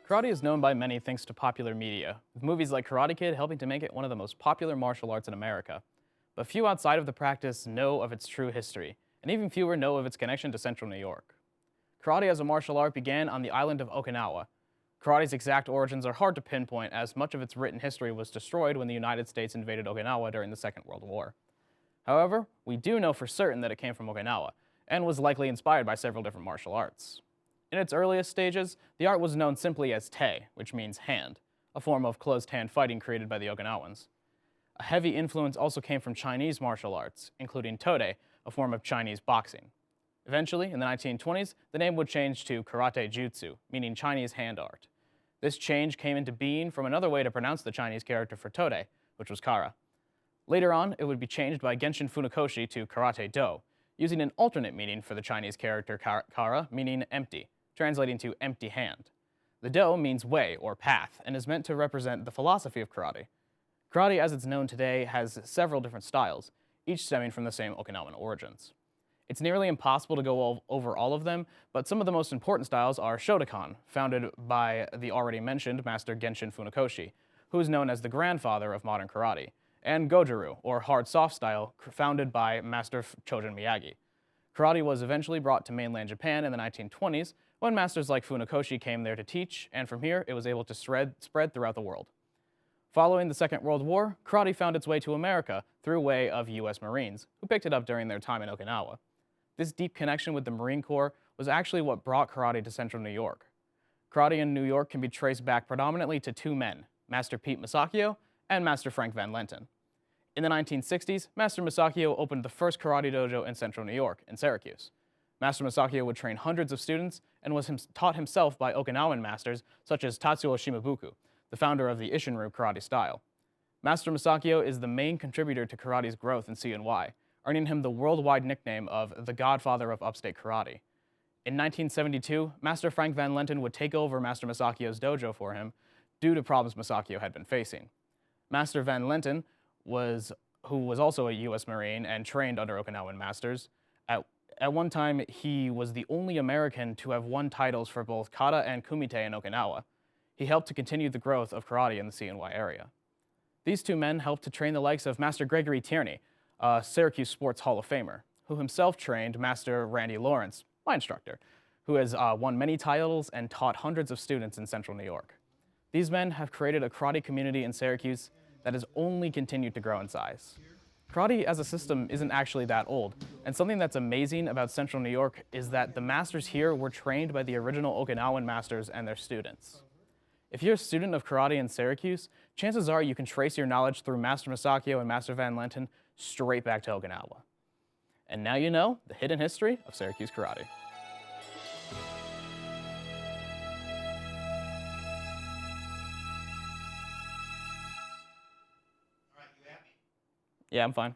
Karate is known by many thanks to popular media, with movies like Karate Kid helping to make it one of the most popular martial arts in America. But few outside of the practice know of its true history, and even fewer know of its connection to central New York. Karate as a martial art began on the island of Okinawa. Karate's exact origins are hard to pinpoint, as much of its written history was destroyed when the United States invaded Okinawa during the Second World War. However, we do know for certain that it came from Okinawa, and was likely inspired by several different martial arts. In its earliest stages, the art was known simply as te, which means hand, a form of closed-hand fighting created by the Okinawans. A heavy influence also came from Chinese martial arts, including tode, a form of Chinese boxing. Eventually, in the 1920s, the name would change to karate jutsu, meaning Chinese hand art. This change came into being from another way to pronounce the Chinese character for tode, which was kara. Later on, it would be changed by Genshin Funakoshi to karate do, using an alternate meaning for the Chinese character kara, meaning empty, translating to empty hand. The do means way or path and is meant to represent the philosophy of karate. Karate as it's known today has several different styles, each stemming from the same Okinawan origins. It's nearly impossible to go over all of them, but some of the most important styles are Shotokan, founded by the already mentioned Master Genshin Funakoshi, who is known as the grandfather of modern karate, and Goju-ryu, or hard soft style, founded by Master Chojun Miyagi. Karate was eventually brought to mainland Japan in the 1920s, when masters like Funakoshi came there to teach, and from here it was able to spread throughout the world. Following the Second World War, karate found its way to America through way of U.S. Marines, who picked it up during their time in Okinawa. This deep connection with the Marine Corps was actually what brought karate to central New York. Karate in New York can be traced back predominantly to two men, Master Pete Masakio and Master Frank Van Lenten. In the 1960s, Master Masakio opened the first karate dojo in central New York, in Syracuse. Master Masakio would train hundreds of students and was taught himself by Okinawan masters such as Tatsuo Shimabuku, the founder of the Isshinryu karate style. Master Masakio is the main contributor to karate's growth in CNY, earning him the worldwide nickname of the Godfather of Upstate Karate. In 1972, Master Frank Van Lenten would take over Master Masakio's dojo for him due to problems Masakio had been facing. Master Van Lenten who was also a U.S. Marine and trained under Okinawan masters. At one time, he was the only American to have won titles for both kata and kumite in Okinawa. He helped to continue the growth of karate in the CNY area. These two men helped to train the likes of Master Gregory Tierney, a Syracuse Sports Hall of Famer, who himself trained Master Randy Lawrence, my instructor, who has won many titles and taught hundreds of students in central New York. These men have created a karate community in Syracuse that has only continued to grow in size. Karate as a system isn't actually that old, and something that's amazing about central New York is that the masters here were trained by the original Okinawan masters and their students. If you're a student of karate in Syracuse, chances are you can trace your knowledge through Master Masakio and Master Van Lenten straight back to Okinawa. And now you know the hidden history of Syracuse karate. Yeah, I'm fine.